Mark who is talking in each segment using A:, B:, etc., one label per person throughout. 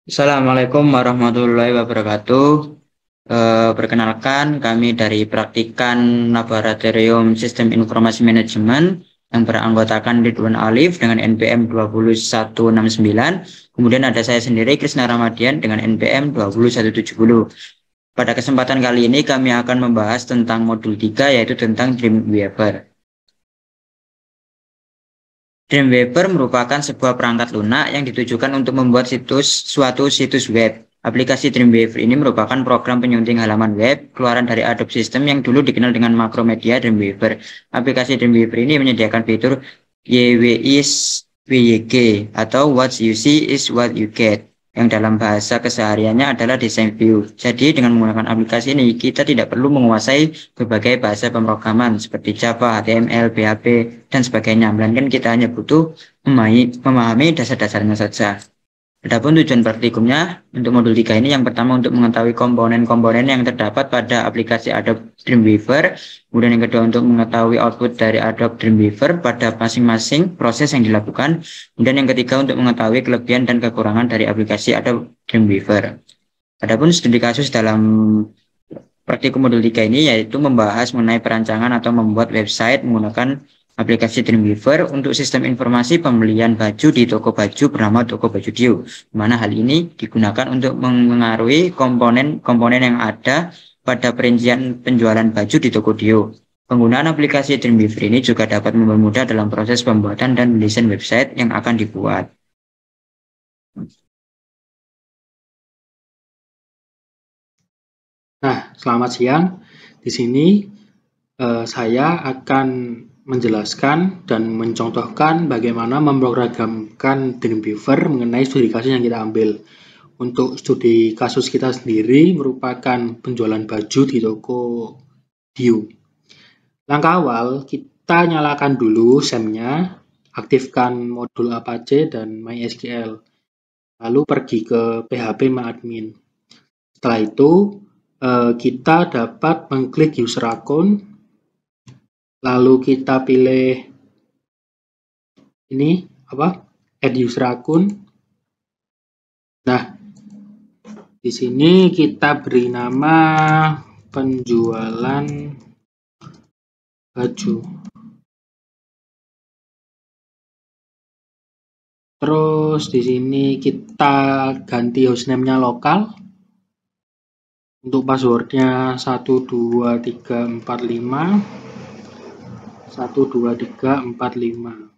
A: Assalamualaikum warahmatullahi wabarakatuh. Perkenalkan, kami dari Praktikan Laboratorium Sistem Informasi Manajemen yang beranggotakan Ridwan Alif dengan NPM 20169. Kemudian ada saya sendiri, Krisna Ramadian, dengan NPM 20170. Pada kesempatan kali ini kami akan membahas tentang modul 3, yaitu tentang Dreamweaver. Dreamweaver merupakan sebuah perangkat lunak yang ditujukan untuk membuat suatu situs web. Aplikasi Dreamweaver ini merupakan program penyunting halaman web keluaran dari Adobe System yang dulu dikenal dengan Macromedia Dreamweaver. Aplikasi Dreamweaver ini menyediakan fitur YWIS-WYG atau What You See is What You Get, yang dalam bahasa kesehariannya adalah design view. Jadi dengan menggunakan aplikasi ini, kita tidak perlu menguasai berbagai bahasa pemrograman seperti Java, HTML, PHP, dan sebagainya, melainkan kita hanya butuh memahami dasar-dasarnya saja. Adapun tujuan praktikumnya untuk modul 3 ini, yang pertama untuk mengetahui komponen-komponen yang terdapat pada aplikasi Adobe Dreamweaver, kemudian yang kedua untuk mengetahui output dari Adobe Dreamweaver pada masing-masing proses yang dilakukan, kemudian yang ketiga untuk mengetahui kelebihan dan kekurangan dari aplikasi Adobe Dreamweaver. Adapun studi kasus dalam praktikum modul 3 ini yaitu membahas mengenai perancangan atau membuat website menggunakan aplikasi Dreamweaver untuk sistem informasi pembelian baju di toko baju bernama Toko Baju Dio, di mana hal ini digunakan untuk mengaruhi komponen-komponen yang ada pada perincian penjualan baju di toko Dio. Penggunaan aplikasi Dreamweaver ini juga dapat mempermudah dalam proses pembuatan dan mendesain website yang akan dibuat.
B: Nah, selamat siang. Di sini saya akan menjelaskan dan mencontohkan bagaimana memprogramkan Dreamweaver mengenai studi kasus yang kita ambil. Untuk studi kasus kita sendiri merupakan penjualan baju di toko Dio. Langkah awal, kita nyalakan dulu SAM-nya, aktifkan modul Apache dan MySQL, lalu pergi ke PHP MyAdmin. Setelah itu, kita dapat mengklik user account, lalu kita pilih ini add user account. Nah, di sini kita beri nama penjualan baju. Terus di sini kita ganti hostname-nya lokal. Untuk passwordnya 12345. 12345.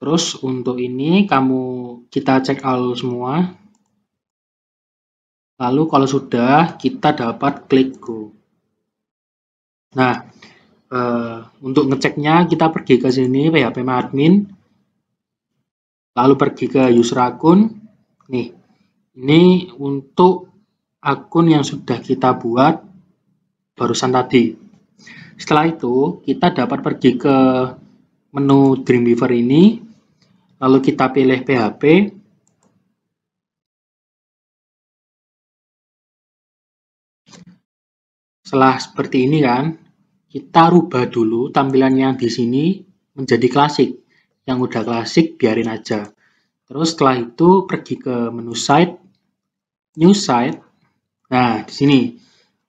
B: Terus untuk ini kita cek all semua. Lalu kalau sudah, kita dapat klik go. Nah, untuk ngeceknya kita pergi ke sini PHP admin, lalu pergi ke user account. Nih, ini untuk akun yang sudah kita buat barusan tadi. Setelah itu, kita dapat pergi ke menu Dreamweaver ini, lalu kita pilih PHP. Setelah seperti ini kan, kita rubah dulu tampilan yang di sini menjadi klasik. Yang udah klasik biarin aja. Terus setelah itu pergi ke menu site, new site. Nah, di sini.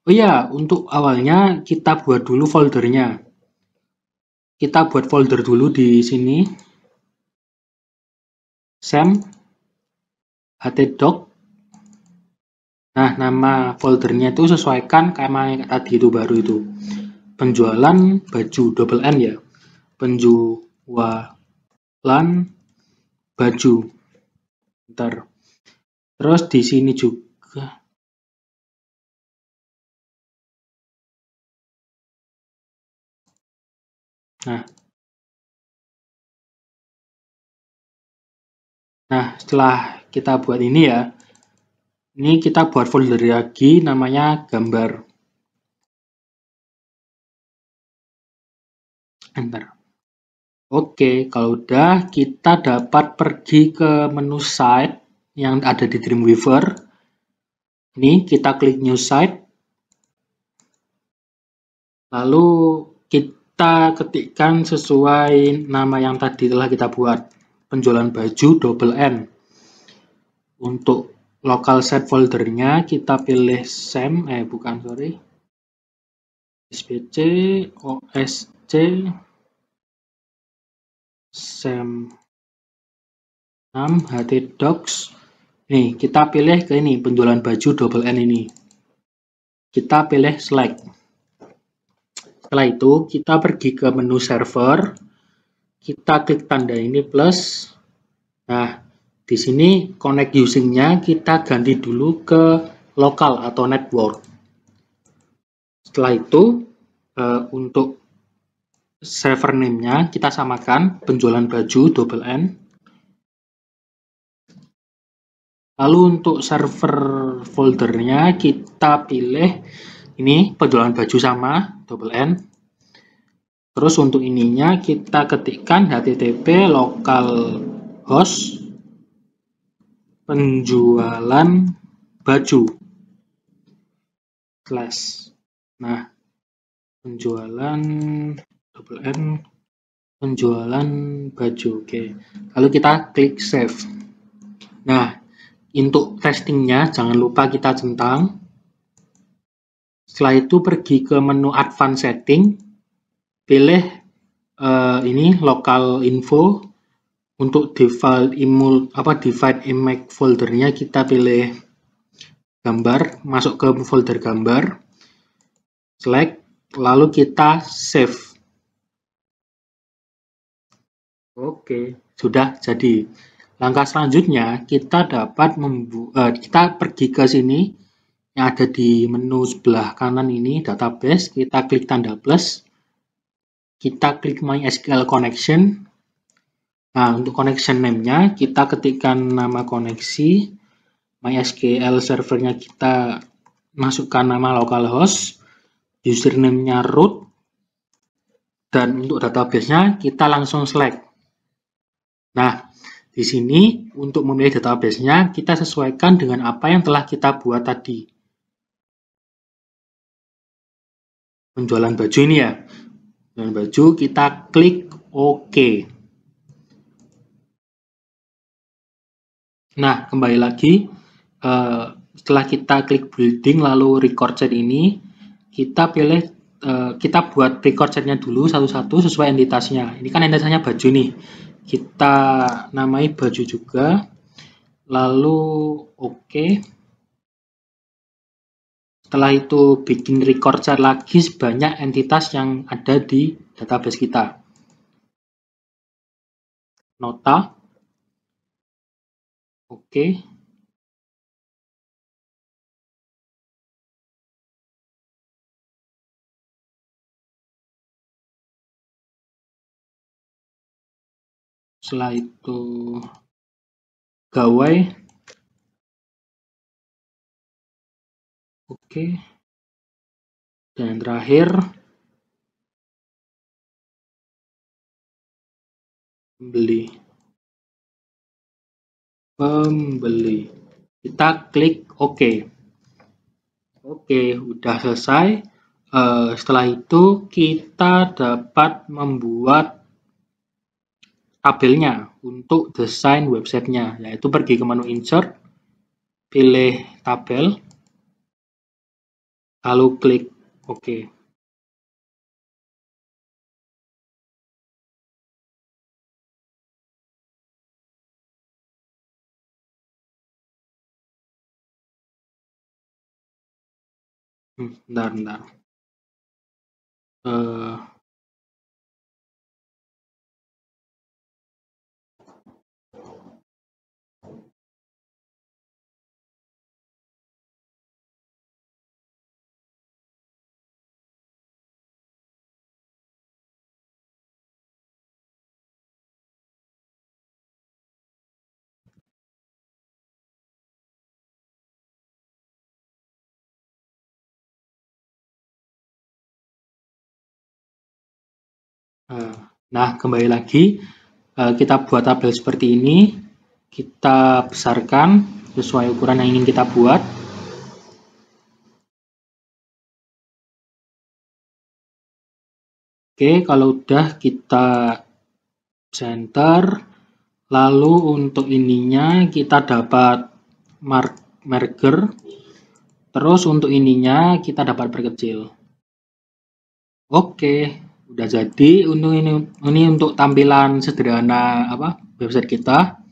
B: Oh ya, untuk awalnya kita buat dulu foldernya. Kita buat folder dulu di sini. SAM htdoc. Nah, nama foldernya itu sesuaikan sama yang tadi itu baru itu. Penjualan baju, double N ya. Penjualan baju. Bentar. Terus di sini juga. Nah, setelah kita buat ini ya, ini kita buat folder lagi namanya gambar. Enter. Oke, kalau udah kita dapat pergi ke menu site yang ada di Dreamweaver. Ini kita klik new site. Lalu kita ketikkan sesuai nama yang tadi telah kita buat. penjualan baju double N. Untuk local set foldernya kita pilih SPC, OSC, SEM 6, htdocs. Nih, kita pilih ke ini, penjualan baju double N ini. Kita pilih select. Setelah itu, kita pergi ke menu server. Kita klik tanda ini plus. Nah, di sini connect using-nya kita ganti dulu ke lokal atau network. Setelah itu, untuk server name-nya kita samakan penjualan baju double N. Lalu untuk server foldernya kita pilih ini penjualan baju sama double N. Terus untuk ininya kita ketikkan http localhost penjualan baju slash. Nah, penjualan double N penjualan baju. Oke. Lalu kita klik save. Nah, untuk testingnya jangan lupa kita centang. Setelah itu pergi ke menu advanced setting, pilih ini local info. Untuk divide image foldernya kita pilih gambar, masuk ke folder gambar, select, lalu kita save. Oke, sudah jadi. Langkah selanjutnya kita dapat kita pergi ke sini yang ada di menu sebelah kanan ini database, kita klik tanda plus, kita klik MySQL connection. Nah, untuk connection name-nya kita ketikkan nama koneksi, MySQL servernya kita masukkan nama localhost, username-nya root, dan untuk database-nya kita langsung select. Nah, di sini untuk memilih database-nya kita sesuaikan dengan apa yang telah kita buat tadi. Penjualan baju ini ya. Penjualan baju kita klik OK. Nah, kembali lagi setelah kita klik building lalu record set ini, kita pilih kita buat record setnya dulu satu-satu sesuai entitasnya. Ini kan entitasnya baju nih. Kita namai baju juga, lalu oke. Setelah itu bikin record set lagi sebanyak entitas yang ada di database kita. Nota, oke. Setelah itu gawai, oke. Dan terakhir pembeli. Kita klik OK. Oke, udah selesai. Setelah itu kita dapat membuat tabelnya untuk desain websitenya, yaitu pergi ke menu insert, pilih tabel, lalu klik OK. Bentar. Nah, kembali lagi kita buat tabel seperti ini, kita besarkan sesuai ukuran yang ingin kita buat. Oke, kalau udah kita center, Lalu untuk ininya kita dapat merger. Terus untuk ininya kita dapat perkecil. Oke, udah jadi. Untuk ini untuk tampilan sederhana website kita.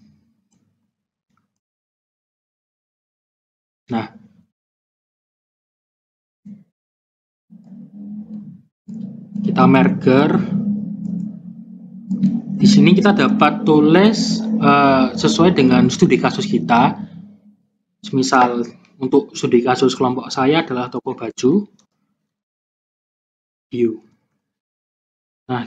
B: Nah, kita merger. Di sini kita dapat tulis sesuai dengan studi kasus kita. Misal untuk studi kasus kelompok saya adalah toko baju. View. Nah,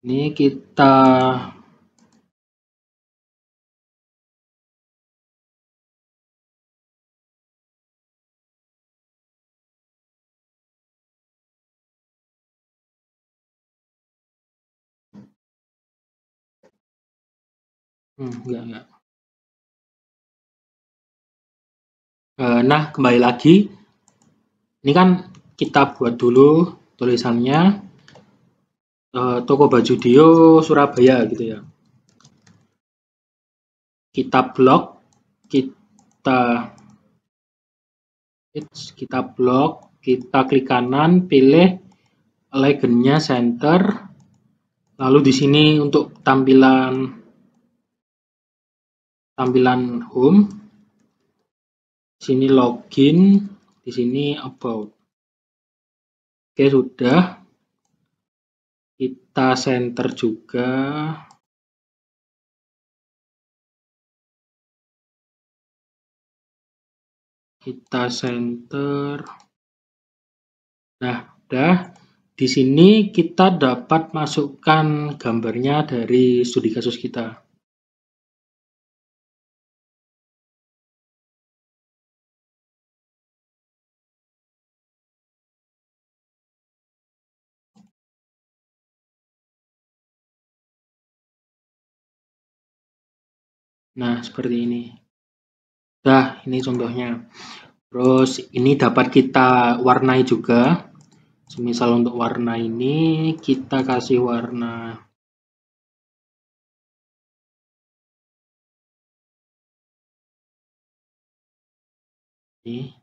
B: ini kita enggak. Nah, kembali lagi. Ini kan kita buat dulu tulisannya toko baju Dio Surabaya gitu ya. Kita blok, kita klik kanan, pilih legendnya center. Lalu di sini untuk tampilan home, di sini login, di sini about. Oke, sudah. Kita center juga. Kita center. Nah, udah. Di sini kita dapat masukkan gambarnya dari studi kasus kita. Nah, seperti ini. Nah, ini contohnya. Terus ini dapat kita warnai juga. Semisal untuk warna ini kita kasih warna ini.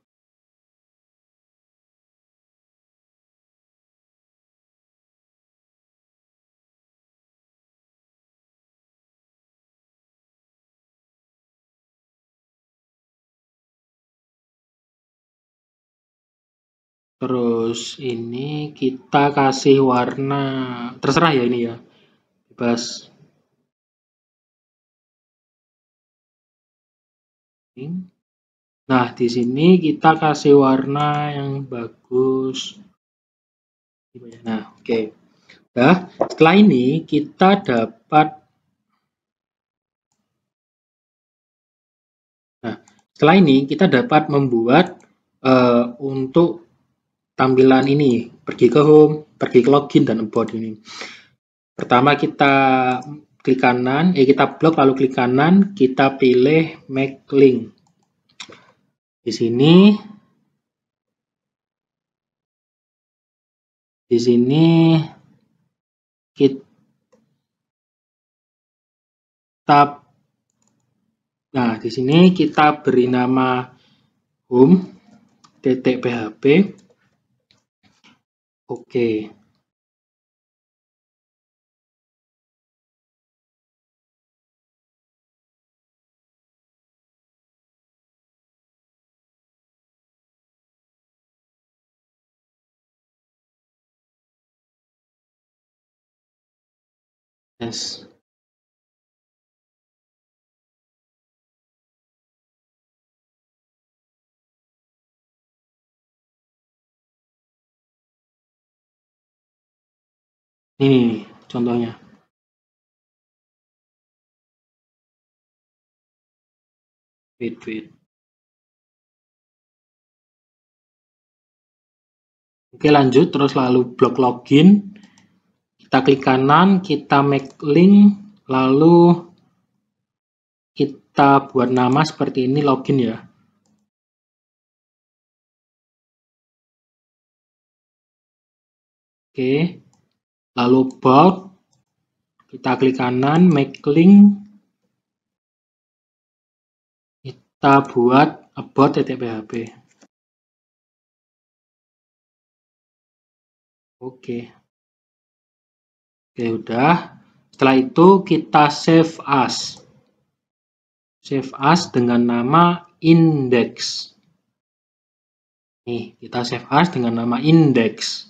B: Terus ini kita kasih warna, terserah ya ini ya, bebas. Nah, di sini kita kasih warna yang bagus. Nah, oke. Nah, setelah ini kita dapat. Nah, setelah ini kita dapat membuat untuk tampilan ini, pergi ke home, pergi ke login, dan about ini. Pertama kita klik kanan, kita blok lalu klik kanan, kita pilih make link. Di sini di sini kita beri nama home.php. Oke. Yes. Ini contohnya. Wait. Oke, lanjut. Terus lalu blok login. Kita klik kanan, kita make link, lalu kita buat nama seperti ini, login ya. Oke. lalu about, kita klik kanan, make link, kita buat about.php. Oke, udah. Setelah itu kita save as. Save as dengan nama index. Nih, kita save as dengan nama index.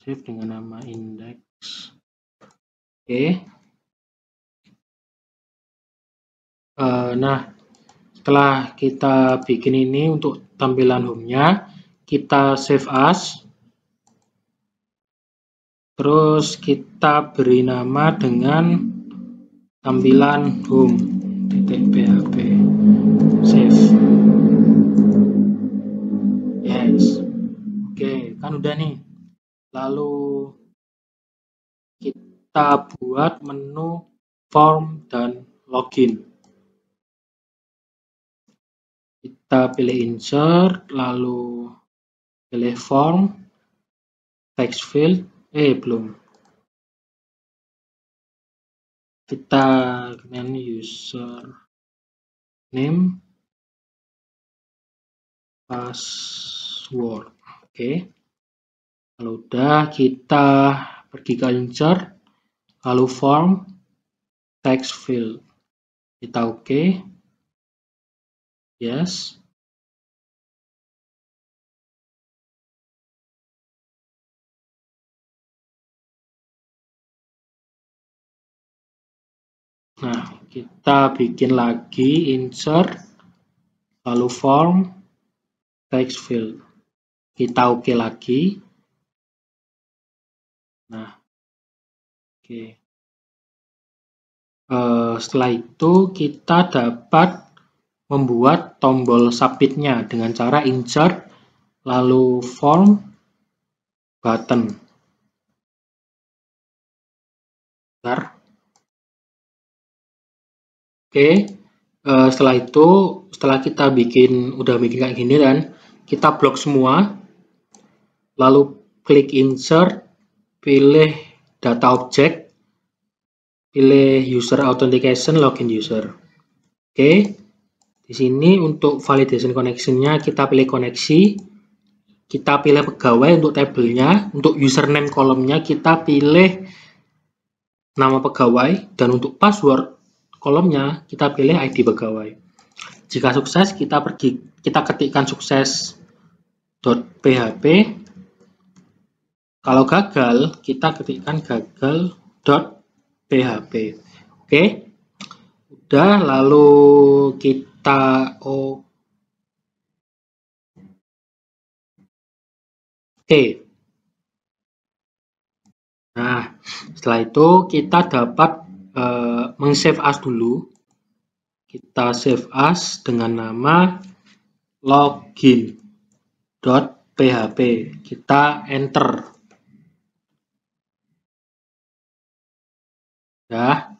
B: Save dengan nama index. Oke. Nah, setelah kita bikin ini untuk tampilan home-nya, kita save as. Terus kita beri nama dengan tampilan home.php. Save. Yes. Oke, kan udah nih. Lalu kita buat menu form dan login. Kita pilih insert, lalu pilih form, text field, belum. Kita kemudian user name, password. Oke. Kalau udah, kita pergi ke insert, lalu form, text field. Kita oke. Yes. Nah, kita bikin lagi insert, lalu form, text field. Kita oke lagi. Nah, oke. Setelah itu kita dapat membuat tombol submit-nya dengan cara insert, lalu form, button. Bentar. Oke, setelah itu, setelah kita udah bikin kayak gini dan kita blok semua, lalu klik insert, pilih data object, pilih user authentication, login user. Oke, di sini untuk validation connection-nya kita pilih koneksi, kita pilih pegawai untuk tabelnya, untuk username kolomnya kita pilih nama pegawai, dan untuk password kolomnya kita pilih ID pegawai. Jika sukses, kita ketikkan sukses.php. Kalau gagal, kita ketikkan gagal.php. Oke. Udah, lalu kita oke. Nah, setelah itu kita dapat meng-save as dulu. Kita save as dengan nama login.php. Kita enter. Ya.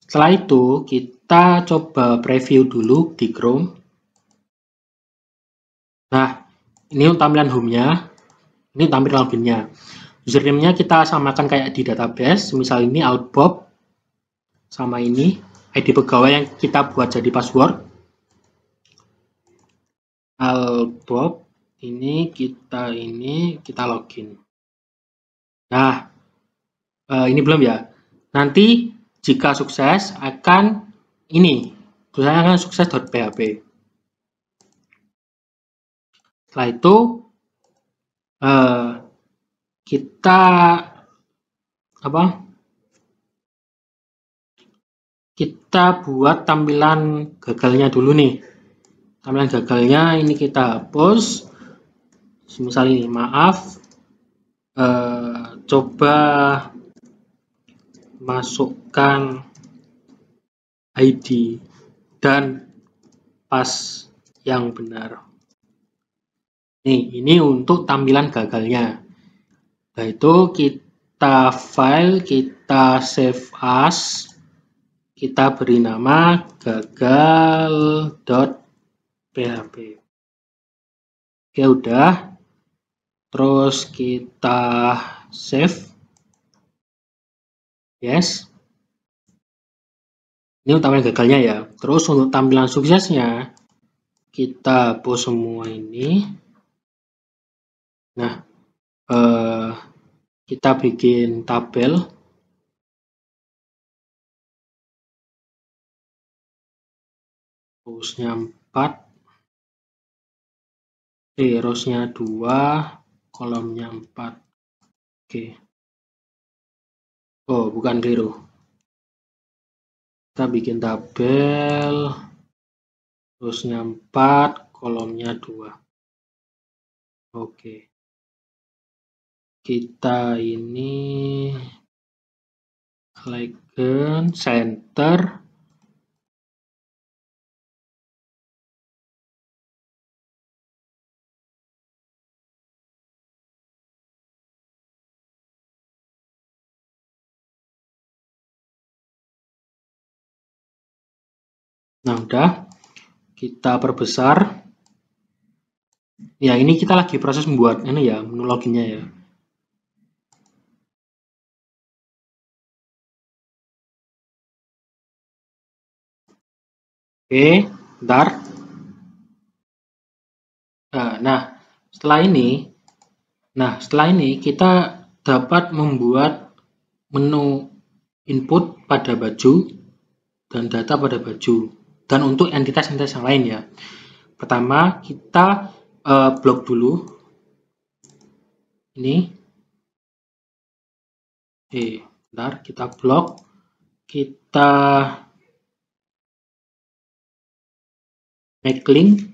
B: Setelah itu kita coba preview dulu di Chrome. Nah, ini tampilan home-nya. Ini tampilan loginnya. Username-nya kita samakan kayak di database. Misal ini Albob. Sama ini ID pegawai yang kita buat jadi password. Albob. Ini kita login. Nah, ini belum ya. Nanti jika sukses akan ini. Tulisannya akan sukses.php. Setelah itu kita buat tampilan gagalnya dulu nih. Tampilan gagalnya ini kita hapus. Misal ini, maaf, coba masukkan ID dan pas yang benar. Nih, ini untuk tampilan gagalnya. Nah, itu kita file, kita save as, kita beri nama gagal.php. Oke, udah. Terus kita save. Yes. Ini tampilan gagalnya ya. Terus untuk tampilan suksesnya, kita hapus semua ini. Nah, kita bikin tabel. Rowsnya 4. Rowsnya 2. Kolomnya 4. Oke. Oh, bukan keliru. Kita bikin tabel. Rowsnya 4. Kolomnya 2. Oke. Kita ini legend center. Nah, udah. Kita perbesar. Ya, ini kita lagi proses membuat ini ya, menu loginnya ya. Oke, bentar. Nah, setelah ini kita dapat membuat menu input pada baju dan data pada baju, dan untuk entitas-entitas yang lain ya. Pertama, kita blok dulu ini. Bentar, kita blok. Kita make link.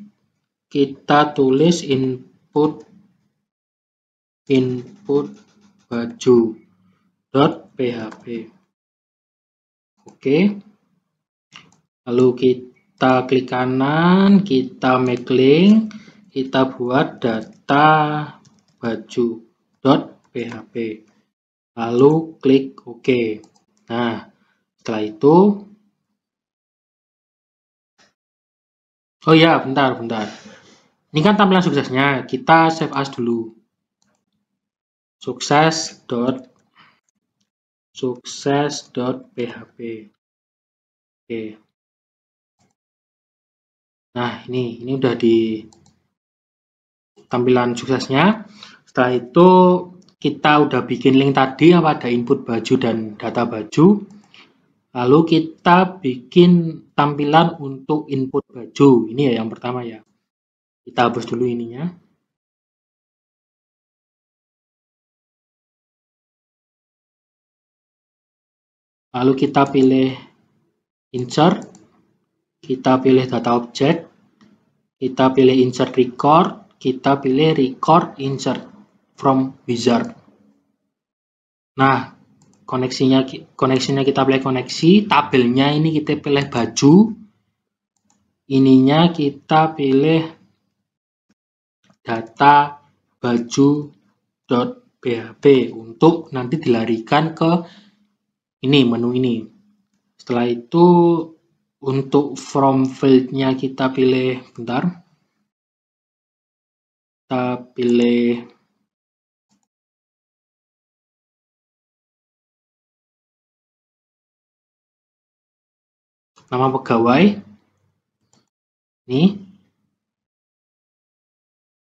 B: Kita tulis input baju.php. Oke. Lalu kita klik kanan, kita make link, kita buat data baju.php. Lalu klik OK. Nah, setelah itu, oh ya, bentar. Ini kan tampilan suksesnya, kita save as dulu. Sukses.php. Oke. Nah, ini udah di tampilan suksesnya. Setelah itu kita udah bikin link tadi pada input baju dan data baju. Lalu kita bikin tampilan untuk input baju. Ini ya yang pertama ya. Kita hapus dulu ininya. Lalu kita pilih insert. Kita pilih data object. Kita pilih insert record. Kita pilih record insert from wizard. Nah, koneksinya kita pilih koneksi, tabelnya ini kita pilih baju, ininya kita pilih data baju.php untuk nanti dilarikan ke ini, menu ini. Setelah itu untuk from field-nya kita pilih, bentar, kita pilih nama pegawai, ini,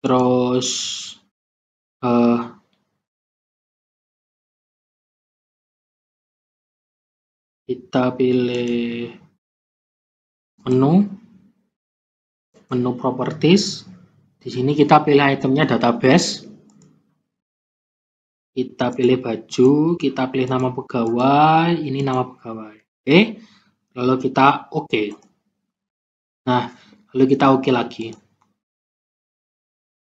B: terus kita pilih menu properties. Di sini kita pilih itemnya database. Kita pilih baju, kita pilih nama pegawai, ini nama pegawai. Oke. Lalu kita OK. Nah, lalu kita OK lagi.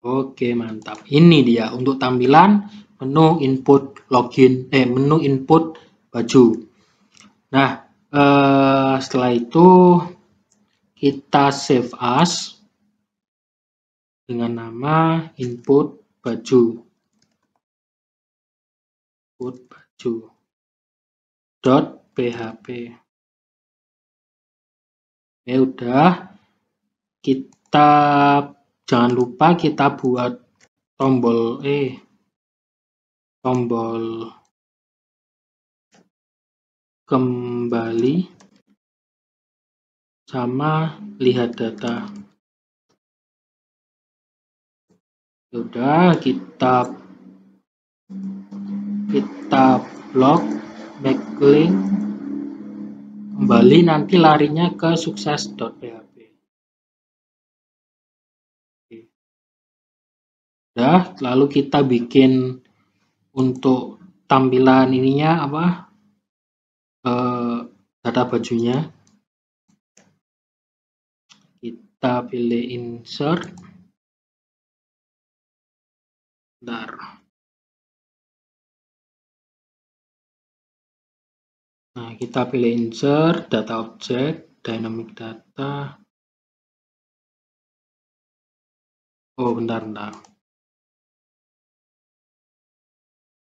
B: Oke, mantap. Ini dia untuk tampilan menu input login, menu input baju. Nah, setelah itu kita save as dengan nama input baju. .php. Ya udah, kita jangan lupa kita buat tombol kembali sama lihat data. Udah, kita blok backlink kembali, nanti larinya ke sukses.php. Udah, lalu kita bikin untuk tampilan ininya data bajunya. Kita pilih insert. Bentar. Nah, kita pilih insert, data object, dynamic data. Oh, bentar.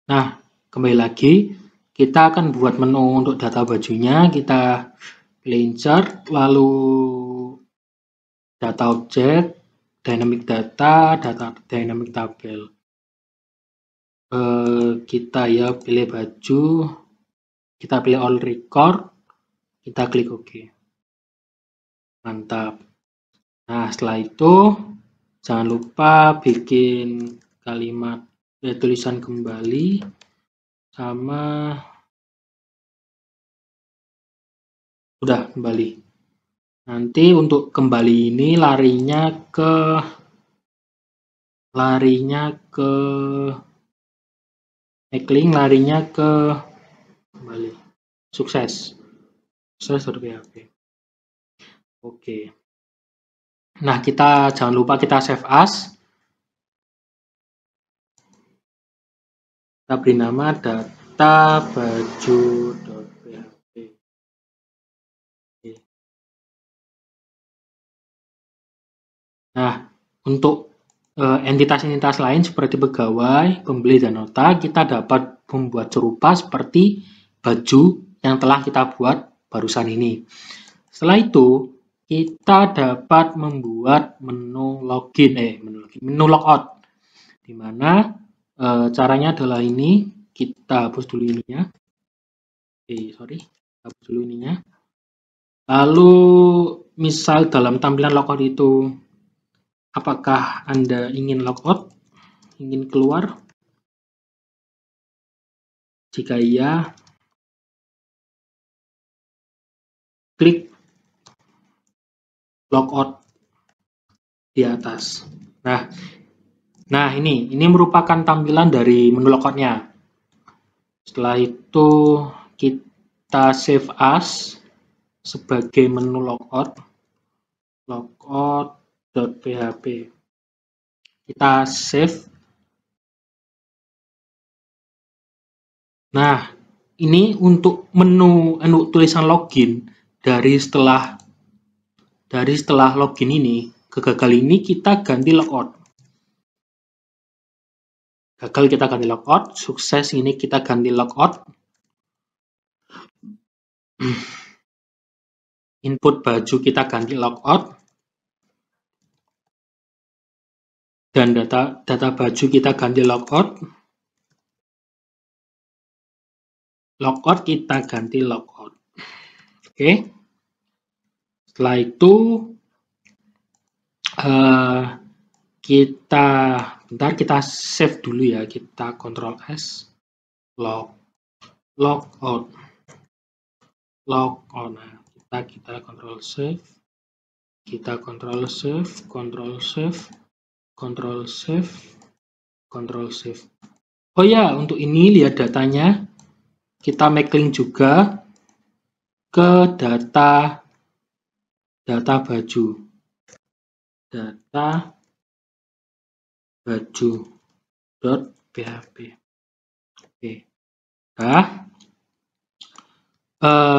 B: Nah, kembali lagi, kita akan buat menu untuk data bajunya. Kita pilih insert, lalu data object, dynamic data, dynamic tabel. Kita ya pilih baju, kita pilih all record, kita klik OK. Mantap. Nah, setelah itu jangan lupa bikin kalimat tulisan kembali sama udah kembali. Nanti untuk kembali ini larinya ke backlink, larinya ke kembali sukses.php. Oke. Nah, kita jangan lupa kita save as. Kita beri nama data baju.php. Nah, untuk entitas-entitas lain seperti pegawai, pembeli, dan nota, kita dapat membuat serupa seperti baju yang telah kita buat barusan ini. Setelah itu, kita dapat membuat menu logout, di mana caranya adalah ini. Kita hapus dulu ininya. Hapus dulu ininya. Lalu, misal dalam tampilan logout itu, apakah Anda ingin logout? Ingin keluar? Jika iya, klik logout di atas. Nah ini merupakan tampilan dari menu logoutnya. Setelah itu kita save as sebagai menu logout.php. Kita save. Nah, ini untuk menu tulisan login dari setelah login ini, gagal ini kita ganti logout. Gagal kita ganti logout, sukses ini kita ganti logout. Input baju kita ganti logout. Dan data baju kita ganti logout. Logout kita ganti logout. Oke. Setelah itu kita save dulu ya. Kita Ctrl S, logout. Nah, kita Ctrl save. Kita Ctrl save, Ctrl save, Ctrl save, Ctrl save. Oh ya, untuk ini lihat datanya. Kita make link juga ke data baju. Data baju.php. Oke. Nah,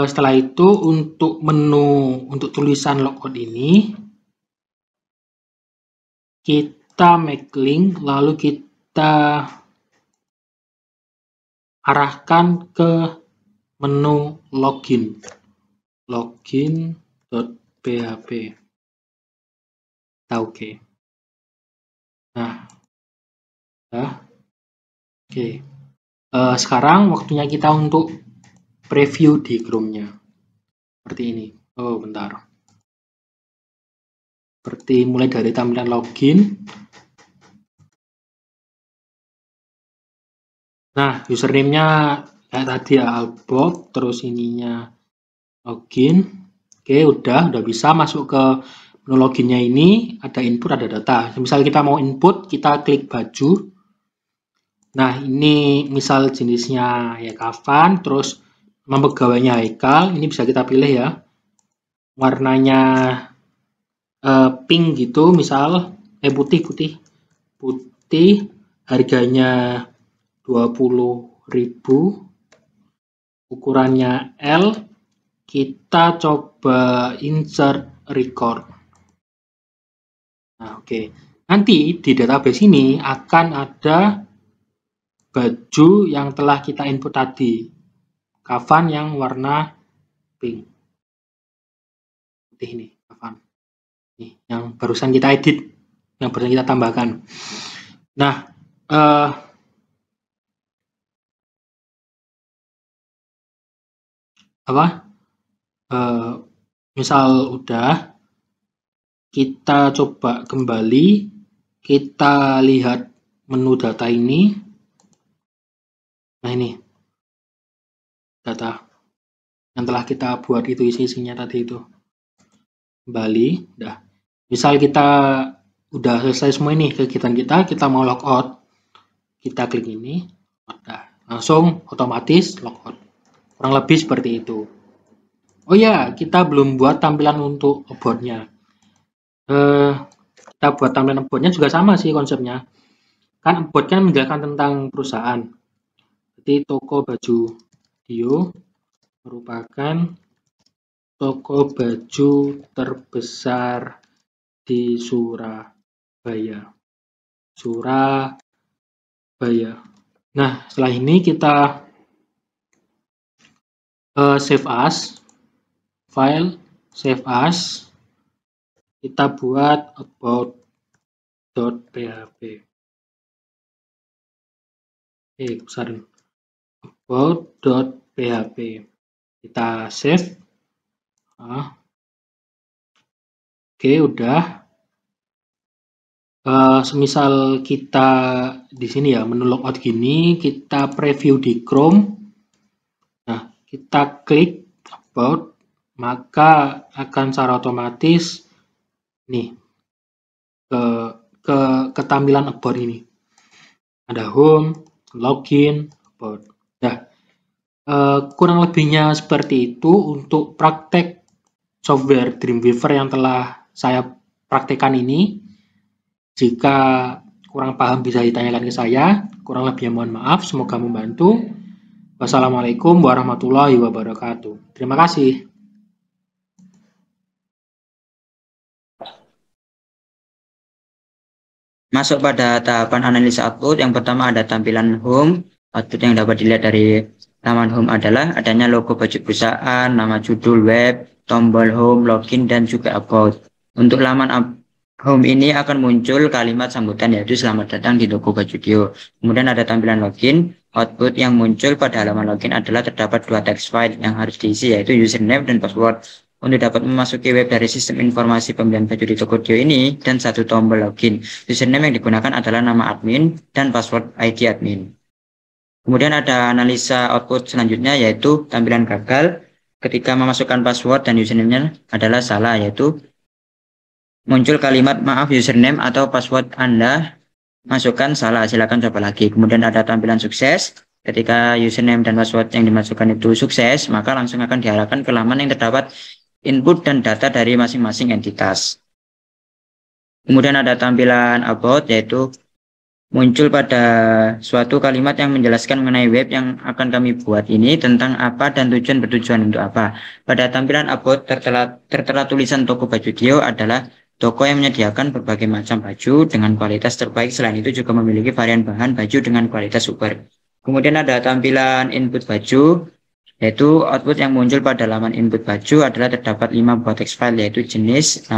B: setelah itu untuk menu untuk tulisan logout ini kita make link lalu kita arahkan ke menu login.php. php. Kita oke. Nah, oke. Sekarang waktunya kita untuk preview di Chrome-nya. Seperti ini. Oh, bentar. Seperti mulai dari tampilan login. Nah, username-nya kayak tadi ya, Albob, terus ininya login. Oke, udah bisa masuk ke menu loginnya ini, ada input, ada data. Misal kita mau input, kita klik baju. Nah, ini misal jenisnya ya kafan, terus nama pegawainya Haikal, ini bisa kita pilih ya. Warnanya pink gitu, misal putih, harganya 20.000, ukurannya L, kita coba insert record. Nah, oke. Nanti di database ini akan ada baju yang telah kita input tadi, kafan yang warna pink. Putih ini, kafan. Nih, yang barusan kita edit, yang barusan kita tambahkan. Nah, misal udah, kita coba kembali, kita lihat menu data ini. Nah, ini data yang telah kita buat itu, isinya tadi itu. Kembali, udah. Misal kita udah selesai semua ini kegiatan kita mau logout, kita klik ini, udah langsung otomatis logout. Kurang lebih seperti itu. Oh ya, kita belum buat tampilan untuk about-nya. Kita buat tampilan about-nya juga sama sih konsepnya. Kan about kan menjelaskan tentang perusahaan. Jadi toko baju Dio merupakan toko baju terbesar di Surabaya. Nah, setelah ini kita save as, file, save as, kita buat about.php. Besarin about.php. Kita save. Oke, udah. Semisal kita di sini ya, menu logout gini, kita preview di Chrome. Nah, kita klik about, maka akan secara otomatis nih ke tampilan about ini. Ada home, login, about. Nah, kurang lebihnya seperti itu untuk praktek software Dreamweaver yang telah saya praktekkan ini. Jika kurang paham bisa ditanyakan ke saya. Kurang lebihnya mohon maaf, semoga membantu. Wassalamualaikum warahmatullahi wabarakatuh. Terima kasih.
A: Masuk pada tahapan analisa output, yang pertama ada tampilan home. Output yang dapat dilihat dari laman home adalah adanya logo baju perusahaan, nama judul web, tombol home, login, dan juga about. Untuk laman home ini akan muncul kalimat sambutan yaitu selamat datang di toko baju Dio. Kemudian ada tampilan login. Output yang muncul pada halaman login adalah terdapat 2 text file yang harus diisi yaitu username dan password. Untuk dapat memasuki web dari sistem informasi pembelian baju di toko Dio ini dan 1 tombol login. Username yang digunakan adalah nama admin dan password ID admin. Kemudian ada analisa output selanjutnya yaitu tampilan gagal ketika memasukkan password dan username-nya adalah salah, yaitu muncul kalimat maaf username atau password Anda masukkan salah, silakan coba lagi. Kemudian ada tampilan sukses. Ketika username dan password yang dimasukkan itu sukses, maka langsung akan diarahkan ke laman yang terdapat input dan data dari masing-masing entitas. Kemudian ada tampilan about, yaitu muncul pada suatu kalimat yang menjelaskan mengenai web yang akan kami buat ini tentang apa dan tujuan bertujuan untuk apa. Pada tampilan about tertera tulisan toko baju Dio adalah toko yang menyediakan berbagai macam baju dengan kualitas terbaik. Selain itu juga memiliki varian bahan baju dengan kualitas super. Kemudian ada tampilan input baju. Yaitu output yang muncul pada laman input baju adalah terdapat 5 buah text file, yaitu jenis,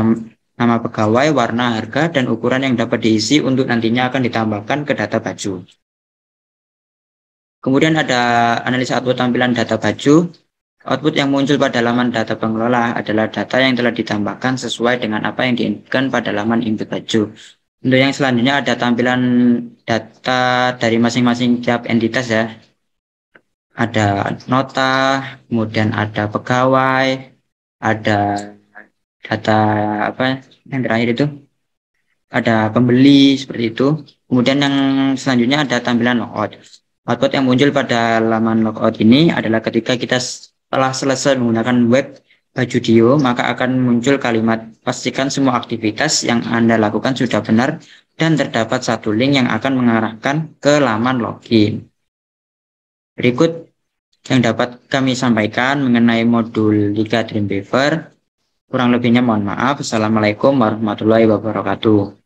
A: nama pegawai, warna, harga, dan ukuran yang dapat diisi untuk nantinya akan ditambahkan ke data baju. Kemudian ada analisa output tampilan data baju. Output yang muncul pada laman data pengelola adalah data yang telah ditambahkan sesuai dengan apa yang diinputkan pada laman input baju. Untuk yang selanjutnya ada tampilan data dari masing-masing tiap entitas ya. Ada nota, kemudian ada pegawai, ada data apa yang terakhir itu, ada pembeli seperti itu. Kemudian yang selanjutnya ada tampilan logout. Output yang muncul pada laman logout ini adalah ketika kita setelah selesai menggunakan web Bajudio, maka akan muncul kalimat pastikan semua aktivitas yang Anda lakukan sudah benar dan terdapat satu link yang akan mengarahkan ke laman login. Berikut yang dapat kami sampaikan mengenai modul Liga Dreamweaver. Kurang lebihnya mohon maaf. Assalamualaikum warahmatullahi wabarakatuh.